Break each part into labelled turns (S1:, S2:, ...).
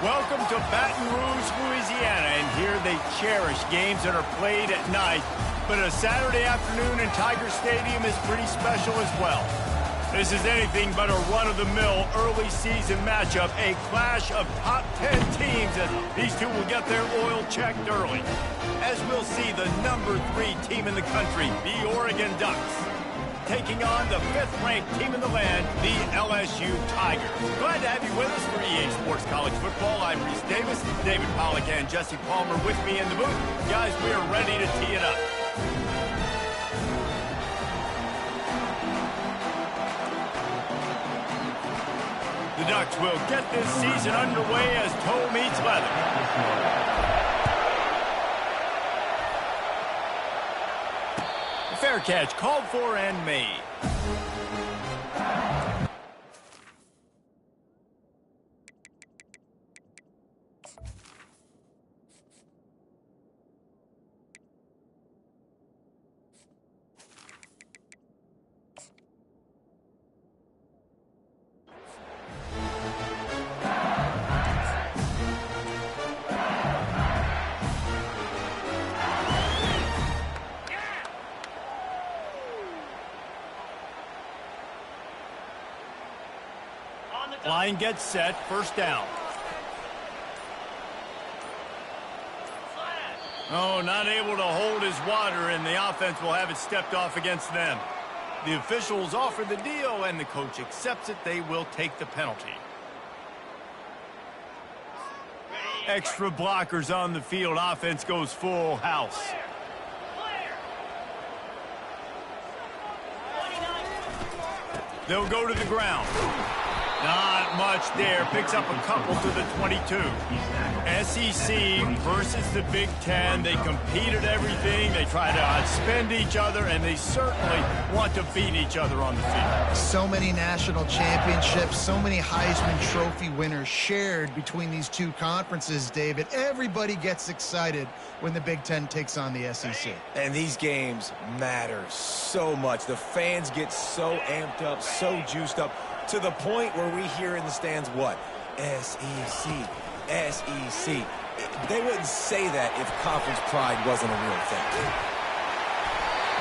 S1: Welcome to Baton Rouge, Louisiana, and here they cherish games that are played at night. But a Saturday afternoon in Tiger Stadium is pretty special as well. This is anything but a run-of-the-mill early season matchup, a clash of top 10 teams as these two will get their oil checked early. As we'll see the number 3 team in the country, the Oregon Ducks, taking on the 5th-ranked team in the land, the LSU Tigers. Glad to have you with us for EA Sports College Football. I'm Reese Davis, David Pollack and Jesse Palmer with me in the booth. Guys, we are ready to tee it up. The Ducks will get this season underway as toe meets leather. Fair catch called for and made. Line gets set, first down. Oh, not able to hold his water, and the offense will have it stepped off against them. The officials offer the deal, and the coach accepts it. They will take the penalty. Extra blockers on the field. Offense goes full house. They'll go to the ground. Not much there. Picks up a couple to the 22. SEC versus the Big Ten. They compete at everything. They try to outspend each other, and they certainly want to beat each other on the field.
S2: So many national championships, so many Heisman Trophy winners shared between these two conferences, David. Everybody gets excited when the Big Ten takes on the SEC.
S3: And these games matter so much. The fans get so amped up, so juiced up, to the point where we hear in the stands what? SEC, SEC. They wouldn't say that if conference pride wasn't a real thing.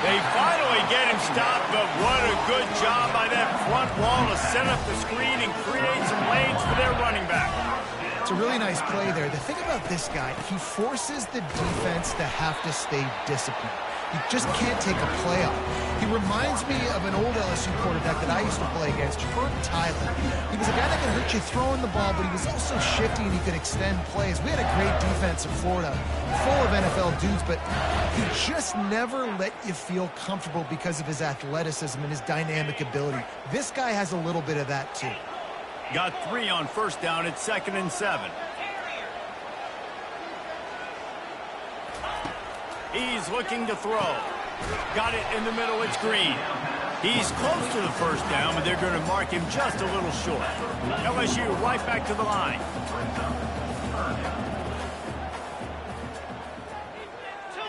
S1: They finally get him stopped, but what a good job by that front wall to set up the screen and create some lanes for their running back.
S2: It's a really nice play there. The thing about this guy, he forces the defense to have to stay disciplined. You just can't take a play off. He reminds me of an old LSU quarterback that I used to play against, Herb Tyler. He was a guy that could hurt you throwing the ball, but he was also shifty and he could extend plays. We had a great defense in Florida, full of NFL dudes, but he just never let you feel comfortable because of his athleticism and his dynamic ability. This guy has a little bit of that too.
S1: Got 3 on first down. It's 2nd and 7. He's looking to throw. Got it in the middle. It's Green. He's close to the first down, but they're going to mark him just a little short. LSU right back to the line.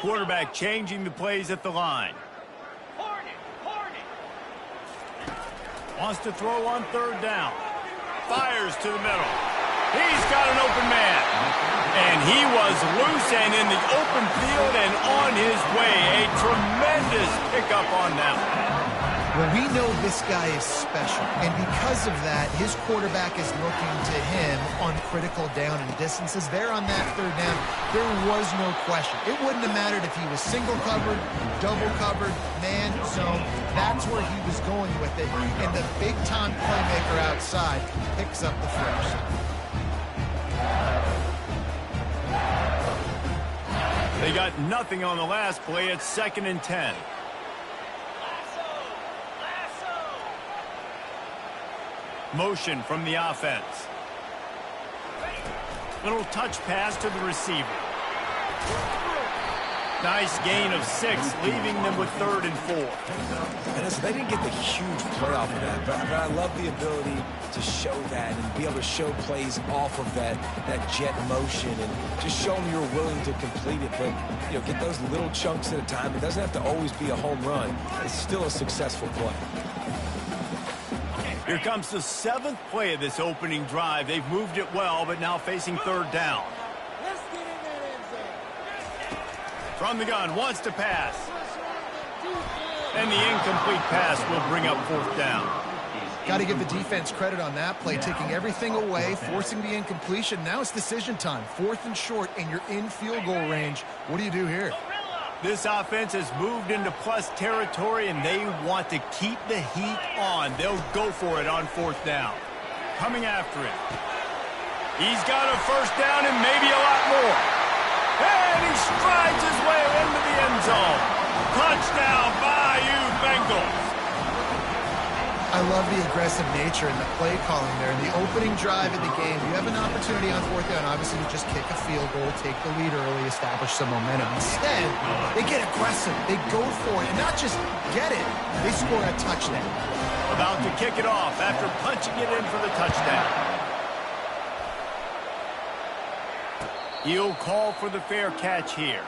S1: Quarterback changing the plays at the line. Wants to throw on 3rd down. Fires to the middle. He's got an open man. And he was loose and in the open field and on his way. A tremendous pickup on that one.
S2: Well, we know this guy is special, and because of that, his quarterback is looking to him on critical down and distances. There on that 3rd down, there was no question. It wouldn't have mattered if he was single covered, double covered, man zone. That's where he was going with it, and the big-time playmaker outside picks up the first.
S1: They got nothing on the last play. It's 2nd and 10. Motion from the offense. Little touch pass to the receiver. Nice gain of 6, leaving them with 3rd and 4.
S3: And listen, they didn't get the huge play off of that, but I love the ability to show that and be able to show plays off of that jet motion and just show them you're willing to complete it. But, you know, get those little chunks at a time. It doesn't have to always be a home run. It's still a successful play.
S1: Here comes the 7th play of this opening drive. They've moved it well, but now facing 3rd down. From the gun, wants to pass. And the incomplete pass will bring up 4th down.
S2: Got to give the defense credit on that play, taking everything away, forcing the incompletion. Now it's decision time. 4th and short, and you're in field goal range. What do you do here?
S1: This offense has moved into plus territory, and they want to keep the heat on. They'll go for it on 4th down. Coming after it. He's got a 1st down and maybe a lot more. And he strides his way into the end zone. Touchdown, Bayou Bengals.
S2: I love the aggressive nature and the play calling there. In the opening drive of the game, you have an opportunity on 4th down. Obviously, you just kick a field goal, take the lead early, establish some momentum. Instead, they get aggressive. They go for it, and not just get it, they score a touchdown.
S1: About to kick it off after punching it in for the touchdown. He'll call for the fair catch here.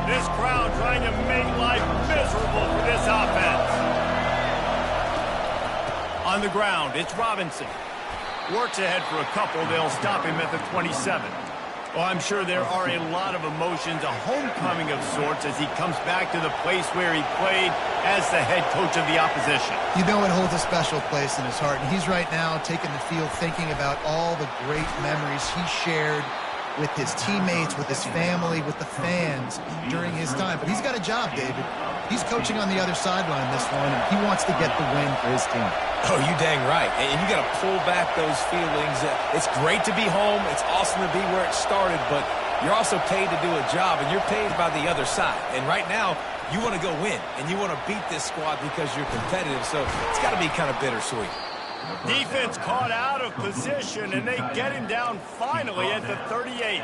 S1: This crowd trying to make life miserable for this offense. On the ground, it's Robinson. Works ahead for a couple. They'll stop him at the 27. Well, I'm sure there are a lot of emotions, a homecoming of sorts as he comes back to the place where he played as the head coach of the opposition.
S2: You know it holds a special place in his heart, and he's right now taking the field thinking about all the great memories he shared with his teammates, with his family, with the fans during his time. But he's got a job, David. He's coaching on the other sideline this one, and he wants to get the win for his team.
S3: Oh, you dang right. And you got to pull back those feelings. It's great to be home. It's awesome to be where it started, but you're also paid to do a job, and you're paid by the other side. And right now, you want to go win, and you want to beat this squad because you're competitive, so it's got to be kind of bittersweet.
S1: Defense caught out of position, and they get him down finally at the 38.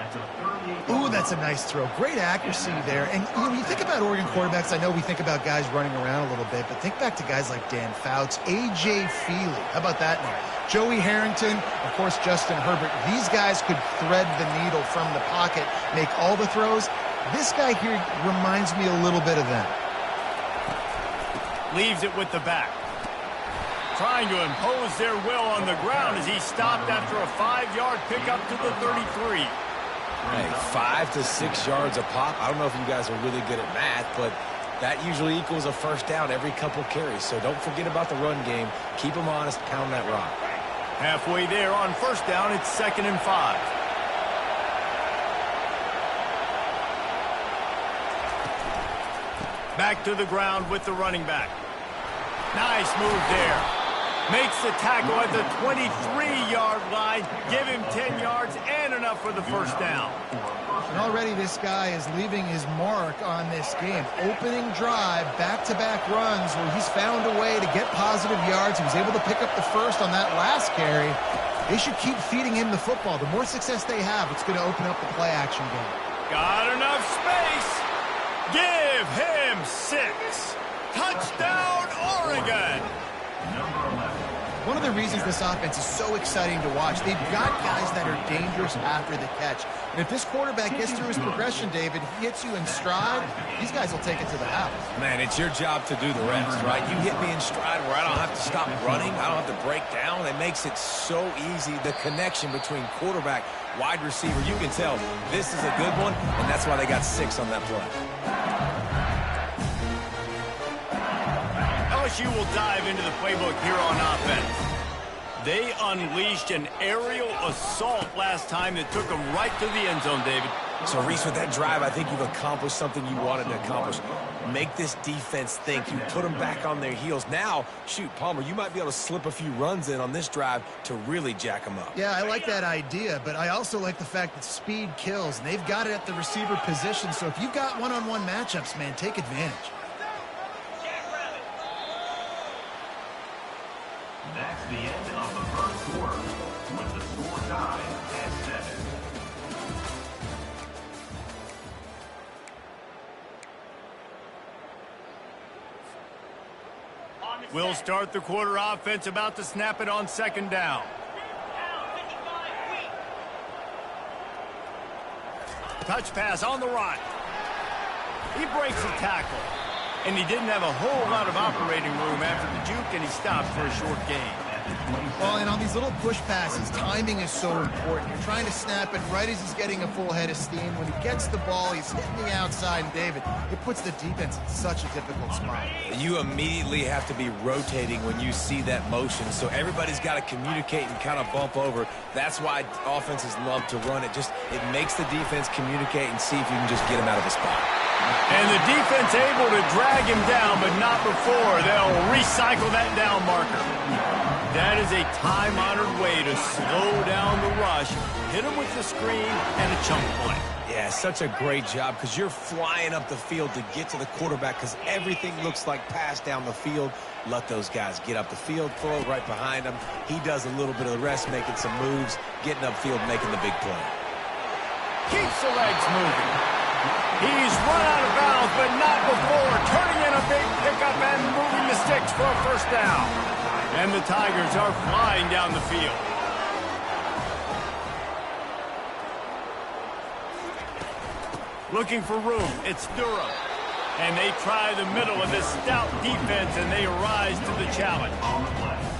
S2: Ooh, that's a nice throw. Great accuracy there. And when you think about Oregon quarterbacks, I know we think about guys running around a little bit, but think back to guys like Dan Fouts, A.J. Feely. How about that name? Joey Harrington, of course, Justin Herbert. These guys could thread the needle from the pocket, make all the throws. This guy here reminds me a little bit of them.
S1: Leaves it with the back. Trying to impose their will on the ground as he stopped after a 5-yard pickup to the 33.
S3: Hey, 5 to 6 yards a pop. I don't know if you guys are really good at math, but that usually equals a 1st down every couple carries. So don't forget about the run game. Keep them honest, pound that rock.
S1: Halfway there on 1st down, it's 2nd and 5. Back to the ground with the running back. Nice move there. Makes the tackle at the 23-yard line. Give him 10 yards and enough for the 1st down.
S2: And already this guy is leaving his mark on this game. Opening drive, back-to-back runs where he's found a way to get positive yards. He was able to pick up the 1st on that last carry. They should keep feeding him the football. The more success they have, it's going to open up the play-action game.
S1: Got enough space. Give him 6. Touchdown, Oregon.
S2: One of the reasons this offense is so exciting to watch, they've got guys that are dangerous after the catch. And if this quarterback gets through his progression, David, he hits you in stride, these guys will take it to the house.
S3: Man, it's your job to do the rest, right? You hit me in stride where I don't have to stop running. I don't have to break down. It makes it so easy. The connection between quarterback, wide receiver, you can tell this is a good one, and that's why they got 6 on that play.
S1: LSU will dive into the playbook here on offense. They unleashed an aerial assault last time that took them right to the end zone, David.
S3: So, Reese, with that drive, I think you've accomplished something you wanted to accomplish. Make this defense think. You put them back on their heels. Now, shoot, Palmer, you might be able to slip a few runs in on this drive to really jack them up.
S2: Yeah, I like that idea, but I also like the fact that speed kills, and they've got it at the receiver position. So if you've got one-on-one matchups, man, take advantage.
S4: That's the end of the 1st quarter, with the score tied at 7.
S1: We'll start the quarter offense, about to snap it on 2nd down. Touch pass on the run. He breaks a tackle. And he didn't have a whole lot of operating room after the juke, and he stopped for a short gain.
S2: Well, and on these little push passes, timing is so important. You're trying to snap it right as he's getting a full head of steam. When he gets the ball, he's hitting the outside, and David, it puts the defense in such a difficult spot.
S3: You immediately have to be rotating when you see that motion, so everybody's got to communicate and kind of bump over. That's why offenses love to run it. It makes the defense communicate and see if you can just get him out of the spot.
S1: And the defense able to drag him down, but not before. They'll recycle that down marker. That is a time-honored way to slow down the rush, hit him with the screen, and a chunk play.
S3: Yeah, such a great job because you're flying up the field to get to the quarterback because everything looks like pass down the field. Let those guys get up the field, throw it right behind him. He does a little bit of the rest, making some moves, getting upfield, making the big play.
S1: Keeps the legs moving. He's run out of bounds, but not before. Turning in a big pickup and moving the sticks for a first down. And the Tigers are flying down the field. Looking for room. It's Durham. And they try the middle of this stout defense, and they rise to the challenge.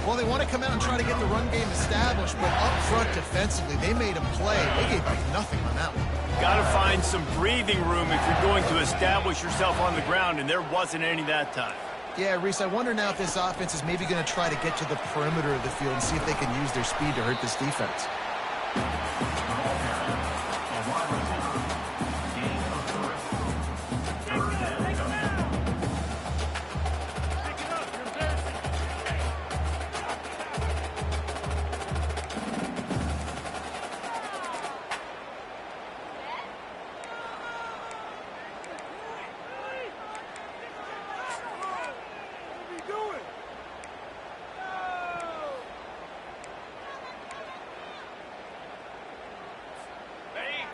S2: Well, they want to come out and try to get the run game established, but up front defensively, they made them play. They gave up nothing on that one.
S1: Got to find some breathing room if you're going to establish yourself on the ground, and there wasn't any that time.
S2: Yeah, Reese, I wonder now if this offense is maybe going to try to get to the perimeter of the field and see if they can use their speed to hurt this defense.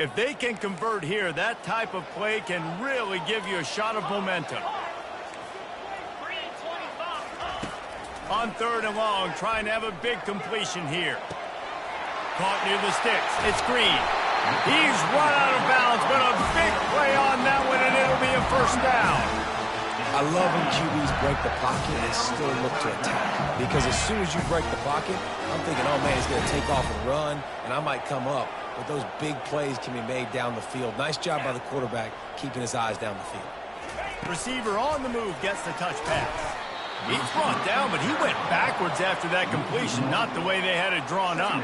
S1: If they can convert here, that type of play can really give you a shot of momentum. On 3rd and long, trying to have a big completion here. Caught near the sticks. It's Green. He's run out of bounds, but a big play on that one, and it'll be a first down.
S3: I love when QBs break the pocket and still look to attack. Because as soon as you break the pocket, I'm thinking, oh, man, he's going to take off and run, and I might come up. But those big plays can be made down the field. Nice job by the quarterback keeping his eyes down the field.
S1: Receiver on the move gets the touch pass. He's brought down, but he went backwards after that completion, not the way they had it drawn up.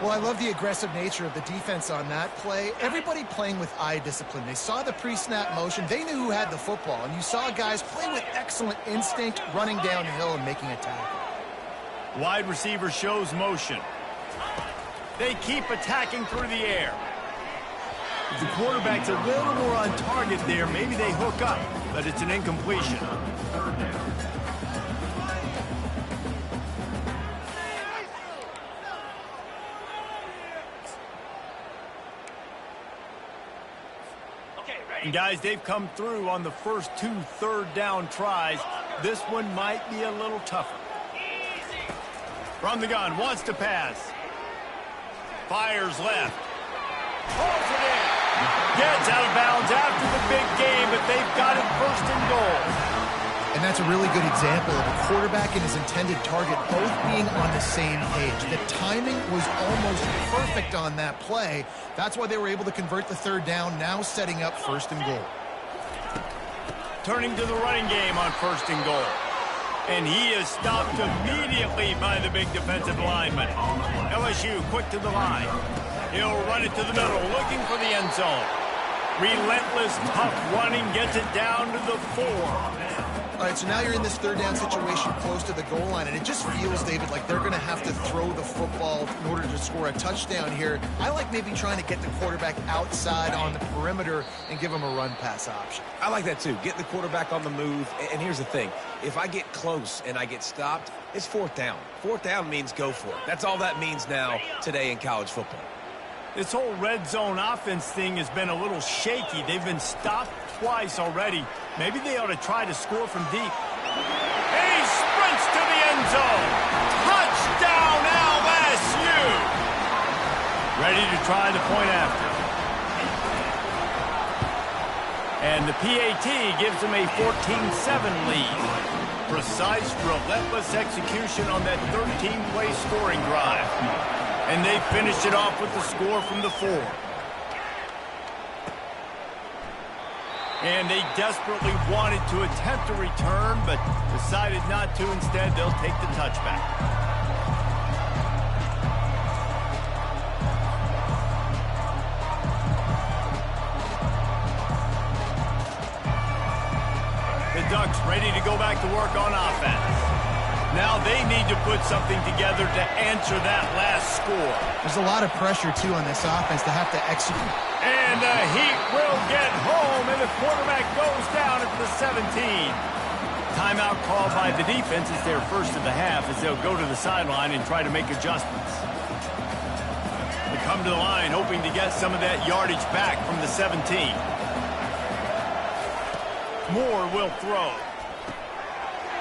S2: Well, I love the aggressive nature of the defense on that play. Everybody playing with eye discipline. They saw the pre-snap motion. They knew who had the football, and you saw guys play with excellent instinct, running downhill and making a tackle.
S1: Wide receiver shows motion. They keep attacking through the air. If the quarterback's a little more on target there, maybe they hook up, but it's an incompletion. And guys, they've come through on the first 2 third-down tries. This one might be a little tougher. From the gun, wants to pass. Fires left. Pulls it in. Gets out of bounds after the big game, but they've got it 1st and goal.
S2: And that's a really good example of a quarterback and his intended target both being on the same page. The timing was almost perfect on that play. That's why they were able to convert the 3rd down, now setting up 1st and goal.
S1: Turning to the running game on 1st and goal. And he is stopped immediately by the big defensive lineman. LSU quick to the line. He'll run it to the middle, looking for the end zone. Relentless, tough running, gets it down to the 4.
S2: All right, so now you're in this 3rd down situation close to the goal line, and it just feels, David, like they're going to have to throw the football in order to score a touchdown here. I like maybe trying to get the quarterback outside on the perimeter and give him a run-pass option.
S3: I like that, too. Get the quarterback on the move. And here's the thing. If I get close and I get stopped, it's 4th down. 4th down means go for it. That's all that means now today in college football.
S1: This whole red zone offense thing has been a little shaky. They've been stopped twice already. Maybe they ought to try to score from deep. And he sprints to the end zone. Touchdown, LSU! Ready to try the point after. And the PAT gives them a 14-7 lead. Precise, relentless execution on that 13-play scoring drive. And they finished it off with the score from the 4. And they desperately wanted to attempt a return, but decided not to. Instead, they'll take the touchback. The Ducks ready to go back to work on offense. Now they need to put something together to answer that last score.
S2: There's a lot of pressure, too, on this offense to have to execute.
S1: And the Heat will get home, and the quarterback goes down at the 17. Timeout called by the defense is their first of the half as they'll go to the sideline and try to make adjustments. They come to the line hoping to get some of that yardage back from the 17. Moore will throw.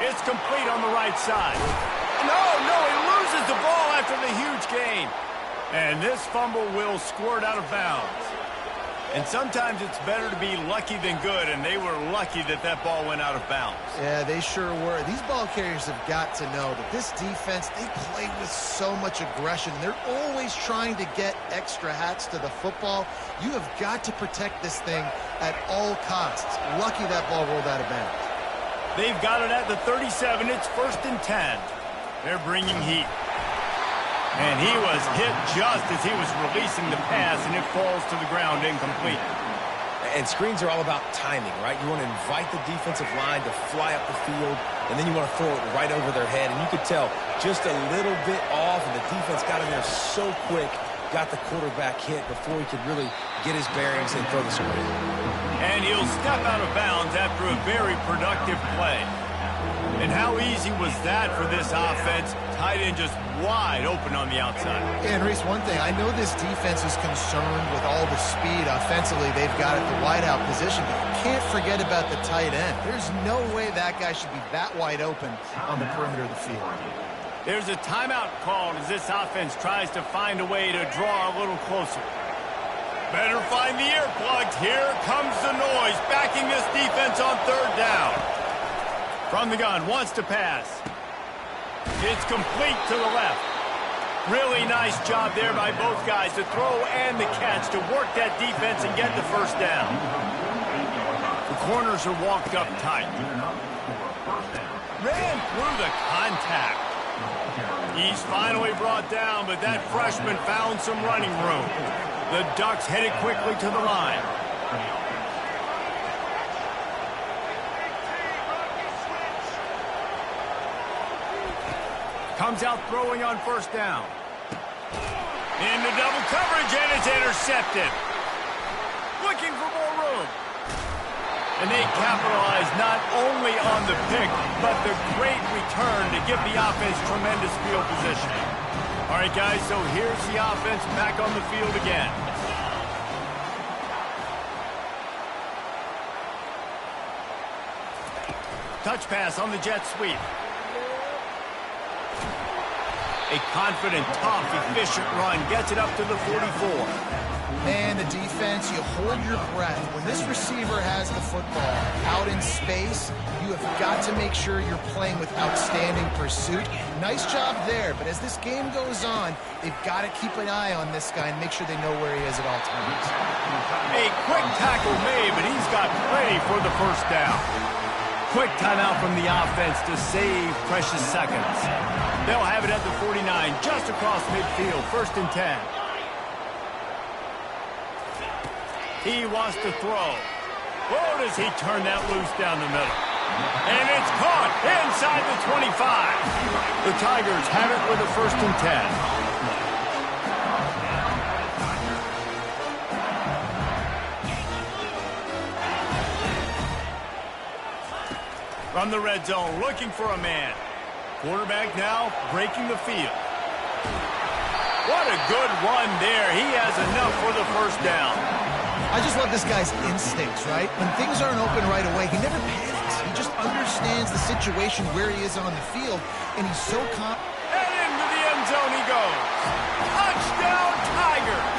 S1: It's complete on the right side. No, he loses the ball after the huge gain. And this fumble will squirt out of bounds. And sometimes it's better to be lucky than good, and they were lucky that that ball went out of bounds.
S2: Yeah, they sure were. These ball carriers have got to know that this defense, they play with so much aggression. They're always trying to get extra hats to the football. You have got to protect this thing at all costs. Lucky that ball rolled out of bounds.
S1: They've got it at the 37. It's 1st and 10. They're bringing heat. And he was hit just as he was releasing the pass, and it falls to the ground incomplete.
S3: And screens are all about timing, right? You want to invite the defensive line to fly up the field, and then you want to throw it right over their head. And you could tell just a little bit off, and the defense got in there so quick, got the quarterback hit before he could really get his bearings and throw the screen.
S1: And he'll step out of bounds after a very productive play. And how easy was that for this offense? Tight end just wide open on the outside.
S2: And Reese, one thing, I know this defense is concerned with all the speed offensively they've got at the wideout position, but you can't forget about the tight end. There's no way that guy should be that wide open on the perimeter of the field.
S1: There's a timeout called as this offense tries to find a way to draw a little closer. Better find the earplugs. Here comes the noise, backing this defense on 3rd down. From the gun, wants to pass. It's complete to the left. Really nice job there by both guys to throw and the catch to work that defense and get the 1st down. The corners are walked up tight. Ran through the contact. He's finally brought down, but that freshman found some running room. The Ducks headed quickly to the line. Comes out throwing on 1st down. Into double coverage, and it's intercepted. Looking for more room. And they capitalize not only on the pick, but the great return to give the offense tremendous field position. All right, guys, so here's the offense back on the field again. Touch pass on the jet sweep. A confident, tough, efficient run gets it up to the 44.
S2: And the defense, you hold your breath. When this receiver has the football out in space, you have got to make sure you're playing with outstanding pursuit. Nice job there, but as this game goes on, they've got to keep an eye on this guy and make sure they know where he is at all times.
S1: A quick tackle made, but he's got plenty for the 1st down. Quick timeout from the offense to save precious seconds. They'll have it at the 49, just across midfield, 1st and 10. He wants to throw. Oh, does he turn that loose down the middle? And it's caught inside the 25. The Tigers have it with a 1st and 10. From the red zone, looking for a man. Quarterback now breaking the field. What a good run there. He has enough for the 1st down.
S2: I just love this guy's instincts, right? When things aren't open right away, he never panics. He just understands the situation where he is on the field, and he's so confident.
S1: And into the end zone he goes. Touchdown, Tigers!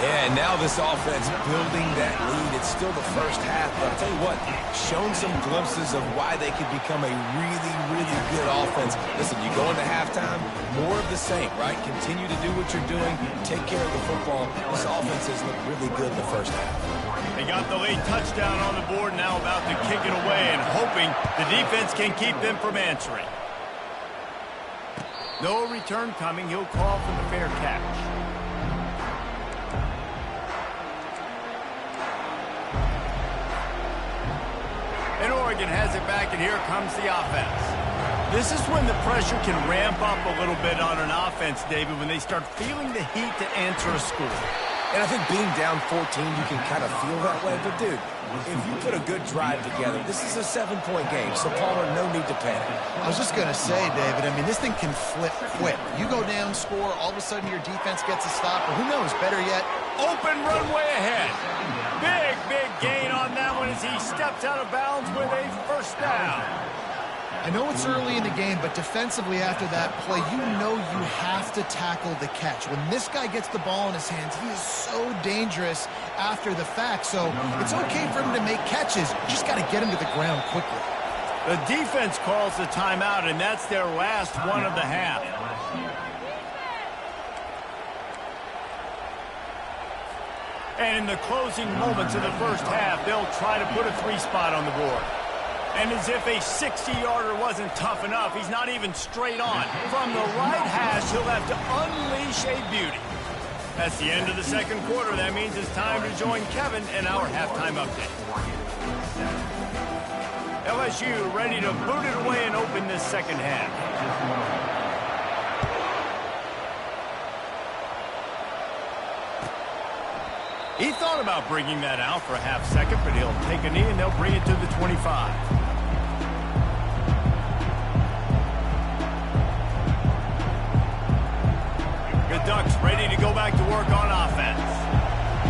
S3: Yeah, and now this offense building that lead. It's still the first half, but I'll tell you what, shown some glimpses of why they could become a really, really good offense. Listen, you go into halftime, more of the same, right? Continue to do what you're doing, take care of the football. This offense has looked really good in the first half.
S1: They got the late touchdown on the board, now about to kick it away and hoping the defense can keep them from answering. No return coming. He'll call for the fair catch. And Oregon has it back, and here comes the offense. This is when the pressure can ramp up a little bit on an offense, David, when they start feeling the heat to answer a score.
S3: And I think being down 14, you can kind of feel that way. But, dude, if you put a good drive together, this is a 7-point game. So, Palmer, no need to panic.
S2: I was just going to say, David, I mean, this thing can flip quick. You go down, score, all of a sudden your defense gets a stop. Or who knows, better yet,
S1: open runway ahead. Big, big gain on that one as he steps out of bounds with a first down.
S2: I know it's early in the game, but defensively after that play, you know you have to tackle the catch. When this guy gets the ball in his hands, he is so dangerous after the fact. So it's okay for him to make catches. You just got to get him to the ground quickly.
S1: The defense calls the timeout, and that's their last one of the half. And in the closing moments of the first half, they'll try to put a 3-spot on the board. And as if a 60-yarder wasn't tough enough, he's not even straight on. From the right hash, he'll have to unleash a beauty. That's the end of the second quarter. That means it's time to join Kevin in our halftime update. LSU ready to boot it away and open this second half. He thought about bringing that out for a half second, but he'll take a knee and they'll bring it to the 25. The Ducks ready to go back to work on offense.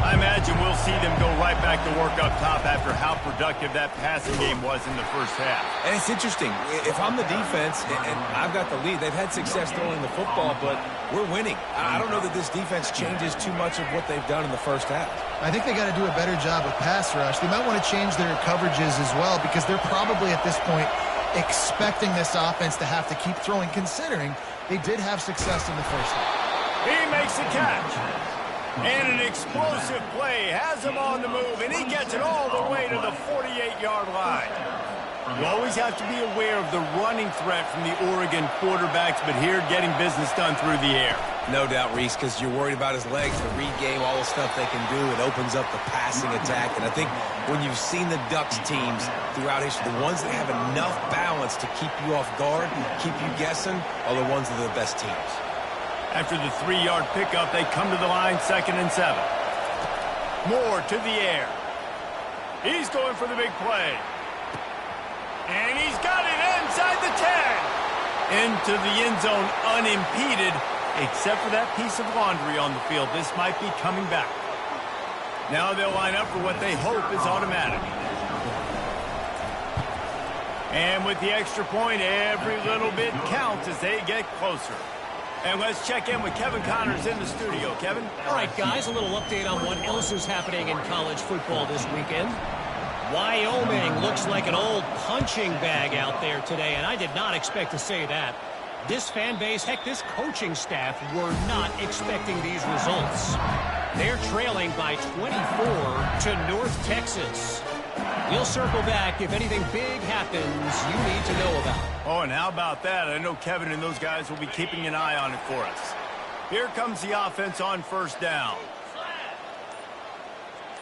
S1: I imagine we'll see them go right back to work up top after how productive that passing game was in the first half.
S3: And it's interesting. If I'm the defense and I've got the lead, they've had success throwing the football, but we're winning. I don't know that this defense changes too much of what they've done in the first half.
S2: I think they got to do a better job with pass rush. They might want to change their coverages as well because they're probably at this point expecting this offense to have to keep throwing, considering they did have success in the first half.
S1: He makes the catch. And an explosive play has him on the move, and he gets it all the way to the 48-yard line. You always have to be aware of the running threat from the Oregon quarterbacks, but here getting business done through the air.
S3: No doubt, Reese, because you're worried about his legs, the read game, all the stuff they can do. It opens up the passing attack. And I think when you've seen the Ducks teams throughout history, the ones that have enough balance to keep you off guard, keep you guessing, are the ones that are the best teams.
S1: After the 3-yard pickup, they come to the line, 2nd and 7. Moore to the air. He's going for the big play. And he's got it inside the 10. Into the end zone unimpeded, except for that piece of laundry on the field. This might be coming back. Now they'll line up for what they hope is automatic. And with the extra point, every little bit counts as they get closer. And let's check in with Kevin Connors in the studio. Kevin?
S5: All right, guys, a little update on what else is happening in college football this weekend. Wyoming looks like an old punching bag out there today, and I did not expect to say that. This fan base, heck, this coaching staff were not expecting these results. They're trailing by 24 to North Texas. We'll circle back if anything big happens you need to know about.
S1: Oh, and how about that? I know Kevin and those guys will be keeping an eye on it for us. Here comes the offense on first down.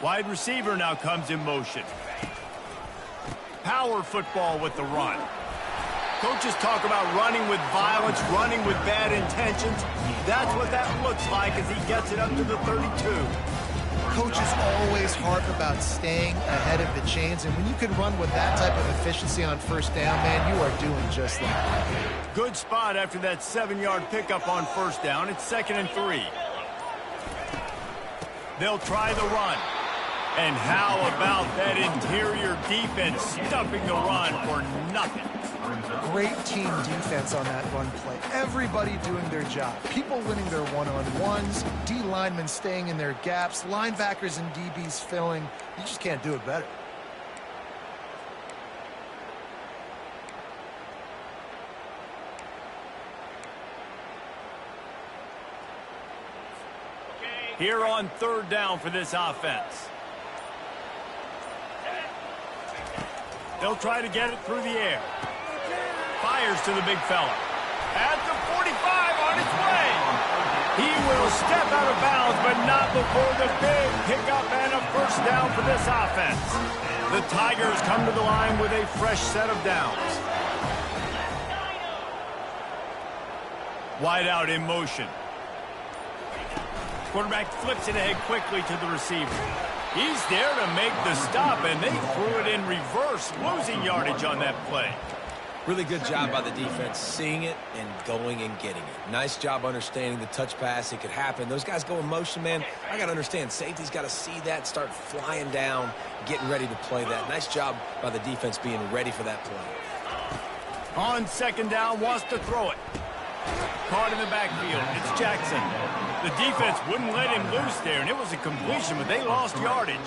S1: Wide receiver now comes in motion. Power football with the run. Coaches talk about running with violence, running with bad intentions. That's what that looks like as he gets it up to the 32.
S2: Coaches always harp about staying ahead of the chains, and when you can run with that type of efficiency on first down, man, you are doing just that.
S1: Good spot after that 7-yard pickup on first down. It's 2nd and 3. They'll try the run. And how about that interior defense stuffing the run for nothing?
S2: Great team defense on that run play. Everybody doing their job. People winning their one-on-ones, D linemen staying in their gaps, linebackers and DBs filling. You just can't do it better.
S1: Here on third down for this offense. They'll try to get it through the air. Fires to the big fella. At the 45 on its way. He will step out of bounds, but not before the big pickup and a first down for this offense. The Tigers come to the line with a fresh set of downs. Wide out in motion. Quarterback flips it ahead quickly to the receiver. He's there to make the stop, and they threw it in reverse, losing yardage on that play.
S3: Really good job by the defense, seeing it and going and getting it. Nice job understanding the touch pass. It could happen. Those guys go in motion, man. I got to understand, safety's got to see that, start flying down, getting ready to play that. Nice job by the defense being ready for that play.
S1: On second down, wants to throw it. Caught in the backfield. It's Jackson. The defense wouldn't let him loose there, and it was a completion, but they lost yardage.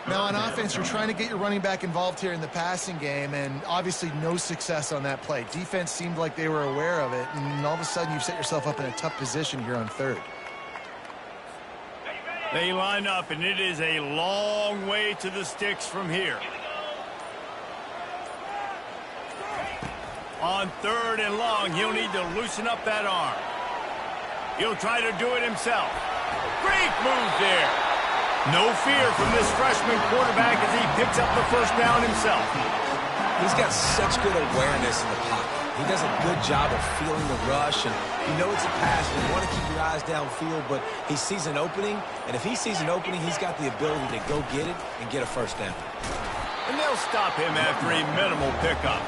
S2: Now, on offense, you're trying to get your running back involved here in the passing game, and obviously no success on that play. Defense seemed like they were aware of it, and all of a sudden you've set yourself up in a tough position here on third.
S1: They line up, and it is a long way to the sticks from here. On third and long, he'll need to loosen up that arm. He'll try to do it himself. Great move there. No fear from this freshman quarterback as he picks up the first down himself.
S3: He's got such good awareness in the pocket. He does a good job of feeling the rush, and you know it's a pass, and you want to keep your eyes downfield, but he sees an opening, and if he sees an opening, he's got the ability to go get it and get a first down.
S1: And they'll stop him after a minimal pickup.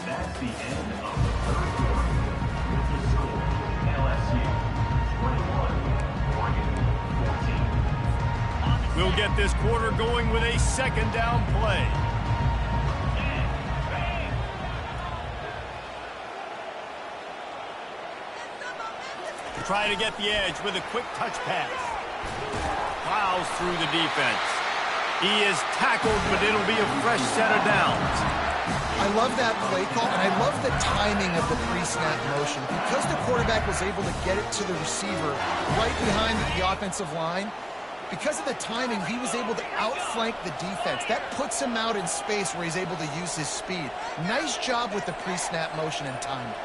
S4: That's the end of the third quarter. With the score, LSU 21, Oregon 14.
S1: We'll get this quarter going with a second down play. Try to get the edge with a quick touch pass. Plows through the defense. He is tackled, but it'll be a fresh set of downs.
S2: I love that play call, and I love the timing of the pre-snap motion. Because the quarterback was able to get it to the receiver right behind the offensive line, because of the timing, he was able to outflank the defense. That puts him out in space where he's able to use his speed. Nice job with the pre-snap motion and timing.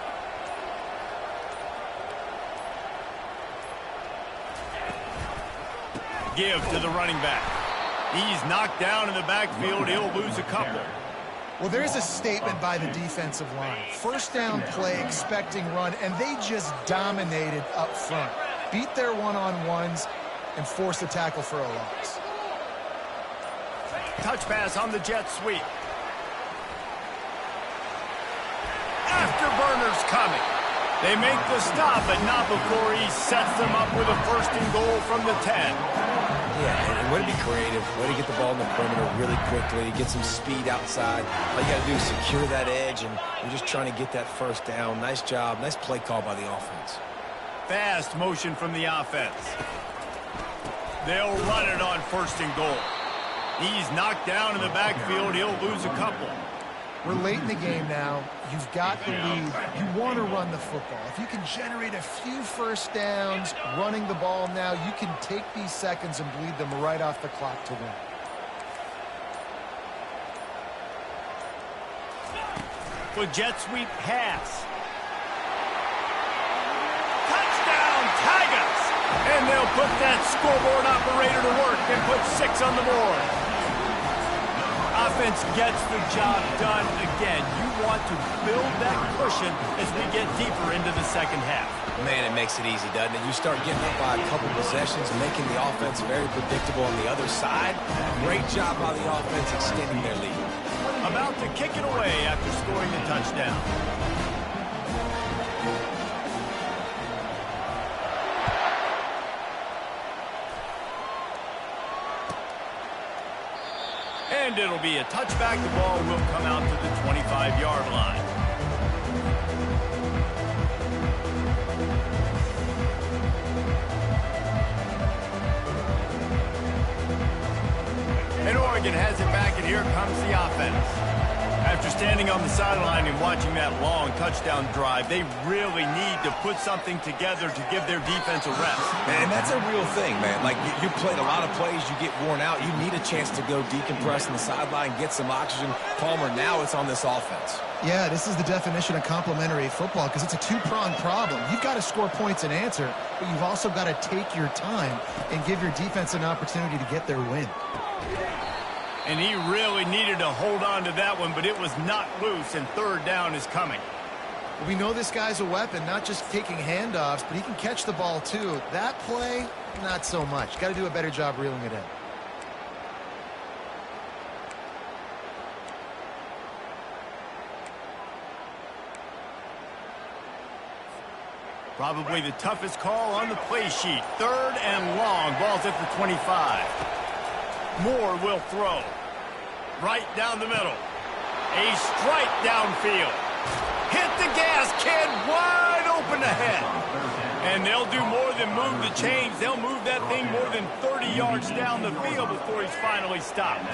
S1: Give to the running back. He's knocked down in the backfield. He'll lose a couple.
S2: Well, there's a statement by the defensive line. First down play, expecting run, and they just dominated up front. Beat their one-on-ones and forced a tackle for a loss.
S1: Touch pass on the jet sweep. Afterburners coming. They make the stop, but not before he sets them up with a first and goal from the 10.
S3: Yeah, and way to be creative, way to get the ball in the perimeter really quickly, get some speed outside. All you got to do is secure that edge, and you're just trying to get that first down. Nice job, nice play call by the offense.
S1: Fast motion from the offense. They'll run it on first and goal. He's knocked down in the backfield. He'll lose a couple.
S2: We're late in the game now. You've got the lead. You want to run the football. If you can generate a few first downs running the ball now, you can take these seconds and bleed them right off the clock to win.
S1: With jet sweep pass. Touchdown, Tigers! And they'll put that scoreboard operator to work and put 6 on the board. offense gets the job done again. You want to build that cushion as we get deeper into the second half.
S3: Man, it makes it easy, doesn't it? You start getting up by a couple possessions, making the offense very predictable on the other side. Great job by the offense extending their lead.
S1: About to kick it away after scoring the touchdown. And it'll be a touchback. The ball will come out to the 25-yard line. And Oregon has it back, and here comes the offense. After standing on the sideline and watching that long touchdown drive, they really need to put something together to give their defense a rest.
S3: And that's a real thing, man. Like, you played a lot of plays, you get worn out. You need a chance to go decompress on the sideline, get some oxygen. Palmer, now it's on this offense.
S2: Yeah, this is the definition of complementary football because it's a two-pronged problem. You've got to score points and answer, but you've also got to take your time and give your defense an opportunity to get their win.
S1: And he really needed to hold on to that one, but it was not loose, and third down is coming.
S2: We know this guy's a weapon, not just taking handoffs, but he can catch the ball too. That play, not so much. Got to do a better job reeling it in.
S1: Probably the toughest call on the play sheet. Third and long. Ball's at the 25. Moore will throw. Right down the middle. A strike downfield. Hit the gas, kid. Wide open ahead. And they'll do more than move the chains. They'll move that thing more than 30 yards down the field before he's finally stopped.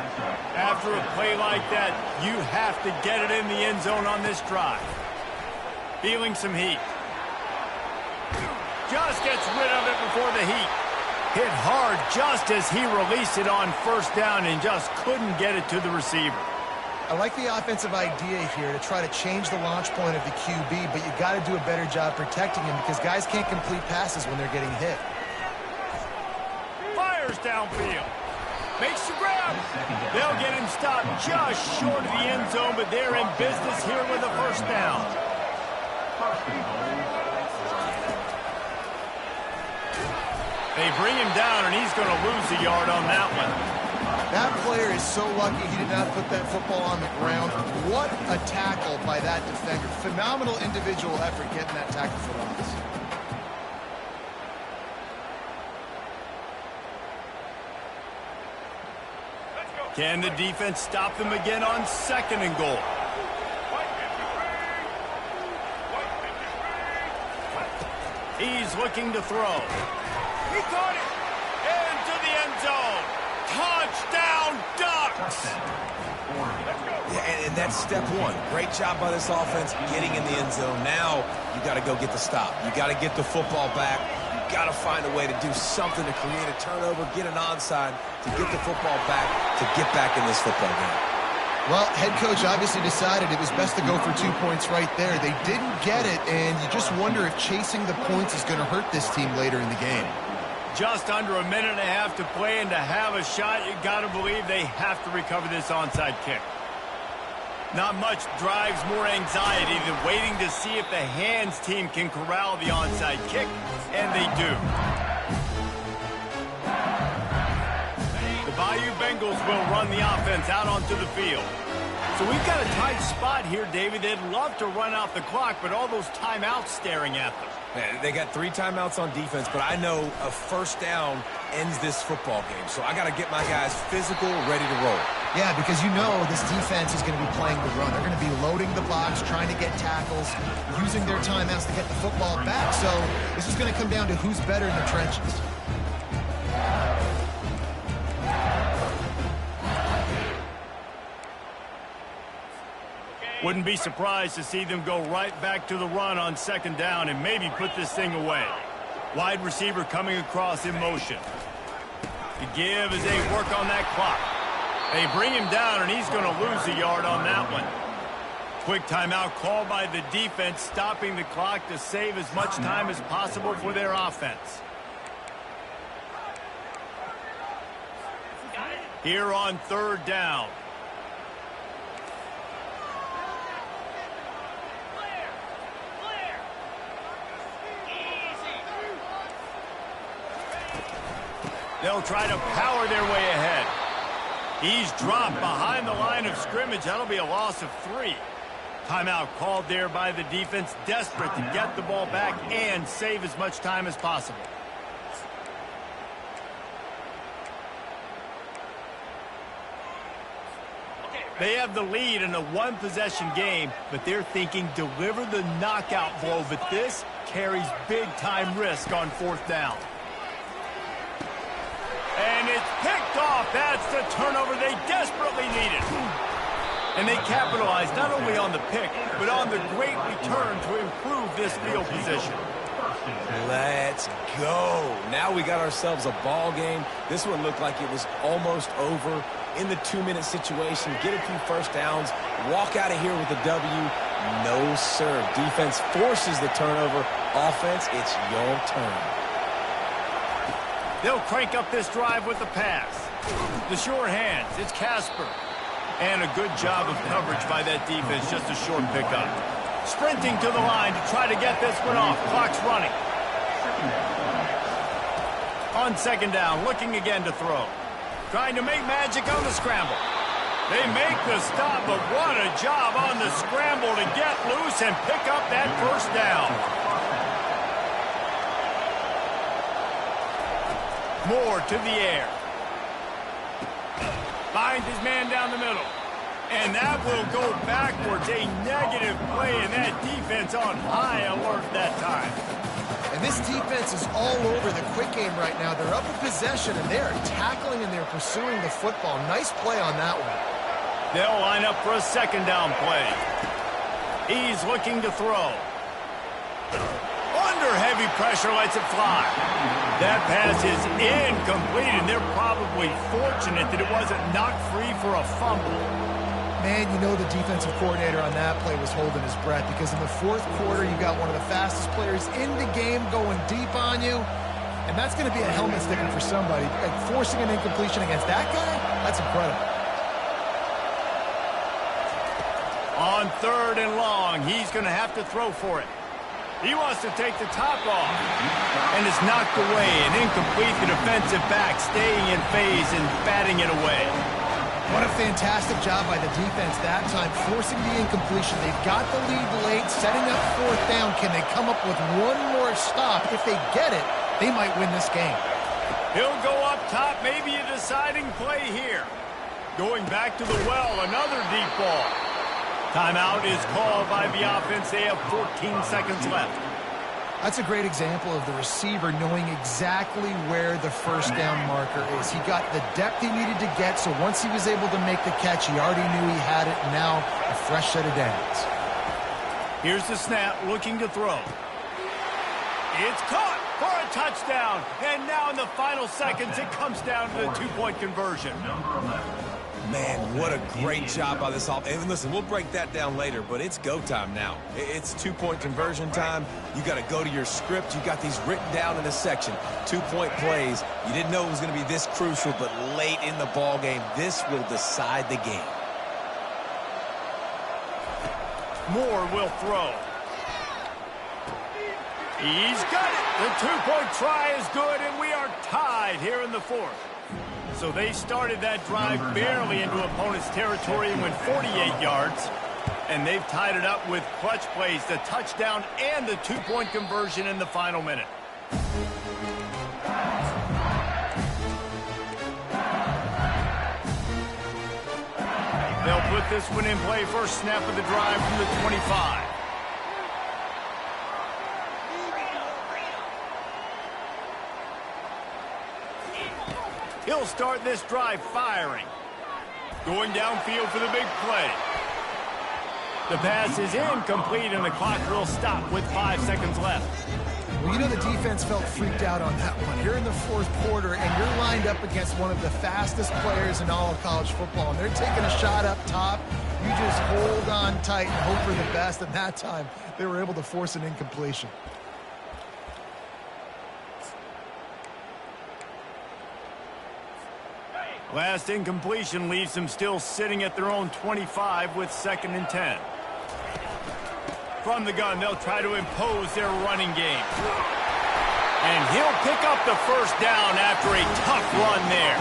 S1: After a play like that, you have to get it in the end zone on this drive. Feeling some heat. Just gets rid of it before the heat. Hit hard just as he released it on first down and just couldn't get it to the receiver.
S2: I like the offensive idea here to try to change the launch point of the QB, but you got to do a better job protecting him because guys can't complete passes when they're getting hit.
S1: Fires downfield. Makes the grab. They'll get him stopped just short of the end zone, but they're in business here with a first down. They bring him down, and he's going to lose a yard on that one.
S2: That player is so lucky he did not put that football on the ground. What a tackle by that defender. Phenomenal individual effort getting that tackle for loss.
S1: Can the defense stop them again on second and goal? He's looking to throw. He caught it into the end zone. Touchdown, Ducks!
S3: Yeah, and that's step one. Great job by this offense getting in the end zone. Now you got to go get the stop. You got to get the football back. You got to find a way to do something to create a turnover, get an onside, to get the football back, to get back in this football game.
S2: Well, head coach obviously decided it was best to go for 2 points right there. They didn't get it, and you just wonder if chasing the points is going to hurt this team later in the game.
S1: Just under a minute and a half to play, and to have a shot, you got to believe they have to recover this onside kick. Not much drives more anxiety than waiting to see if the hands team can corral the onside kick, and they do. The Bayou Bengals will run the offense out onto the field. So we've got a tight spot here, David. They'd love to run out the clock, but all those timeouts staring at them.
S3: They got 3 timeouts on defense, but I know a first down ends this football game. So I got to get my guys physical, ready to roll.
S2: Yeah, because you know this defense is going to be playing the run. They're going to be loading the box, trying to get tackles, using their timeouts to get the football back. So this is going to come down to who's better in the trenches.
S1: Wouldn't be surprised to see them go right back to the run on second down and maybe put this thing away. Wide receiver coming across in motion. To give as they work on that clock. They bring him down, and he's going to lose a yard on that one. Quick timeout called by the defense, stopping the clock to save as much time as possible for their offense. Here on third down. They'll try to power their way ahead. He's dropped behind the line of scrimmage. That'll be a loss of 3. Timeout called there by the defense, desperate to get the ball back and save as much time as possible. They have the lead in a one-possession game, but they're thinking deliver the knockout blow, but this carries big-time risk on 4th down. And it's picked off. That's the turnover they desperately needed. And they capitalized not only on the pick, but on the great return to improve this field position.
S3: Let's go. Now we got ourselves a ball game. This one looked like it was almost over. In the 2-minute situation, get a few first downs, walk out of here with a W. No, sir. Defense forces the turnover. Offense, it's your turn.
S1: They'll crank up this drive with the pass. The sure hands, it's Casper. And a good job of coverage by that defense, just a short pickup. Sprinting to the line to try to get this one off. Clock's running. On 2nd down, looking again to throw. Trying to make magic on the scramble. They make the stop, but what a job on the scramble to get loose and pick up that 1st down. Moore to the air. Finds his man down the middle. And that will go backwards. A negative play, and that defense on high alert that time.
S2: And this defense is all over the quick game right now. They're up a possession, and they're tackling and they're pursuing the football. Nice play on that one.
S1: They'll line up for a 2nd down play. He's looking to throw. Under heavy pressure, lets it fly. That pass is incomplete, and they're probably fortunate that it wasn't knocked free for a fumble.
S2: Man, you know the defensive coordinator on that play was holding his breath, because in the 4th quarter, you got one of the fastest players in the game going deep on you, and that's going to be a helmet sticking for somebody. And forcing an incompletion against that guy, that's incredible.
S1: On 3rd and long, he's going to have to throw for it. He wants to take the top off, and it's knocked away. An incomplete, the defensive back staying in phase and batting it away.
S2: What a fantastic job by the defense that time, forcing the incompletion. They've got the lead late, setting up 4th down. Can they come up with one more stop? If they get it, they might win this game.
S1: He'll go up top, maybe a deciding play here. Going back to the well, another deep ball. Timeout is called by the offense. They have 14 seconds left.
S2: That's a great example of the receiver knowing exactly where the 1st down marker is. He got the depth he needed to get, so once he was able to make the catch, he already knew he had it, and now a fresh set of downs.
S1: Here's the snap, looking to throw. It's caught for a touchdown, and now in the final seconds, it comes down to the 2-point conversion.
S3: Man, what a great job by this offense. And listen, we'll break that down later, but it's go time now. It's 2-point conversion time. You got to go to your script. You got these written down in a section. 2-point plays. You didn't know it was going to be this crucial, but late in the ball game, this will decide the game.
S1: Moore will throw. He's got it. The 2-point try is good, and we are tied here in the 4th. So they started that drive barely into opponent's territory and went 48 yards. And they've tied it up with clutch plays, the touchdown and the 2-point conversion in the final minute. They'll put this one in play, first snap of the drive from the 25. He'll start this drive firing. Going downfield for the big play. The pass is incomplete, and the clock will stop with 5 seconds left.
S2: Well, you know the defense felt freaked out on that one. You're in the 4th quarter, and you're lined up against one of the fastest players in all of college football, and they're taking a shot up top. You just hold on tight and hope for the best, and that time they were able to force an incompletion.
S1: Last incompletion leaves them still sitting at their own 25 with 2nd and 10. From the gun, they'll try to impose their running game. And he'll pick up the first down after a tough run there.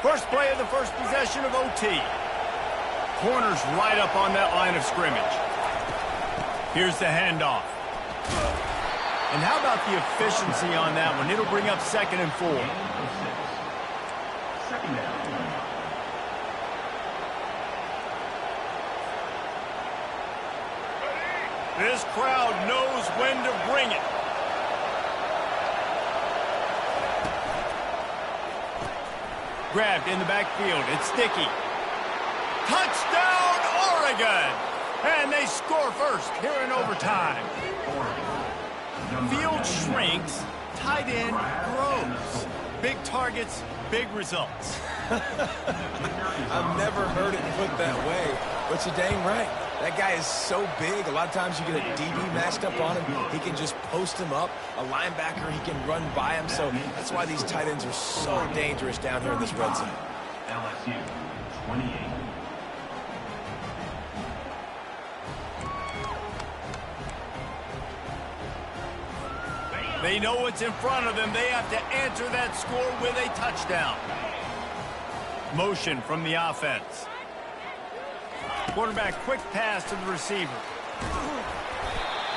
S1: First play of the first possession of OT. Corner's right up on that line of scrimmage. Here's the handoff. And how about the efficiency on that one? It'll bring up 2nd and 4.
S4: Second down.
S1: This crowd knows when to bring it. Grabbed in the backfield. It's sticky. Touchdown, Oregon! And they score first here in overtime. Field shrinks, tight end grows. Big targets, big results.
S3: I've never heard it put that way, but you're dang right. That guy is so big. A lot of times you get a DB matched up on him. He can just post him up. A linebacker, he can run by him. So that's why these tight ends are so dangerous down here in this red zone.
S4: LSU 28.
S1: They know what's in front of them. They have to answer that score with a touchdown. Motion from the offense. Quarterback quick pass to the receiver.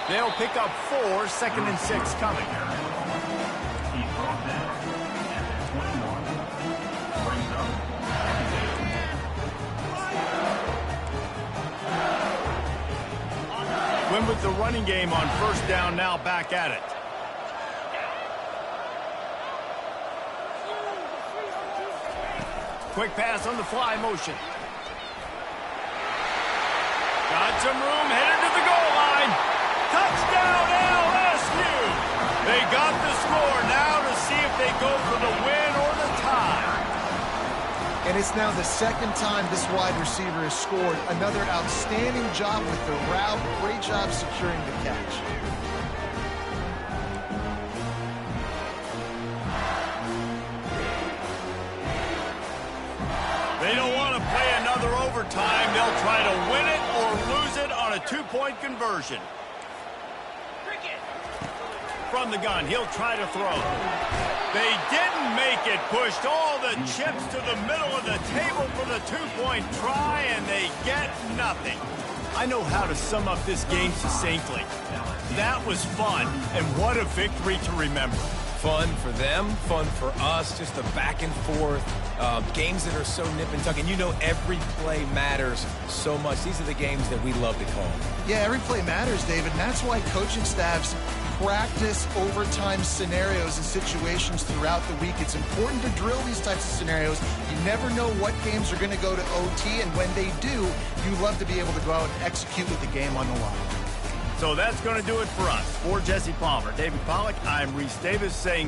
S1: They'll pick up 4, 2nd and 6 coming.
S4: He's brought down at the 21. Brings up second down.
S1: Win with the running game on first down, now back at it. Quick pass on the fly motion. Got some room, headed to the goal line. Touchdown, LSU! They got the score, now to see if they go for the win or the tie.
S2: And it's now the 2nd time this wide receiver has scored. Another outstanding job with the route. Great job securing the catch.
S1: They don't want to play another overtime. They'll try to win it or lose it on a 2-point conversion. From the gun, he'll try to throw. They didn't make it. Pushed all the chips to the middle of the table for the 2-point try, and they get nothing. I know how to sum up this game succinctly. That was fun, and what a victory to remember.
S3: Fun for them, fun for us, just the back and forth, games that are so nip and tuck. And you know every play matters so much. These are the games that we love to call.
S2: Yeah, every play matters, David, and that's why coaching staffs practice overtime scenarios and situations throughout the week. It's important to drill these types of scenarios. You never know what games are going to go to OT, and when they do, you love to be able to go out and execute with the game on the line.
S1: So that's going to do it for us. For Jesse Palmer, David Pollack, I'm Reese Davis saying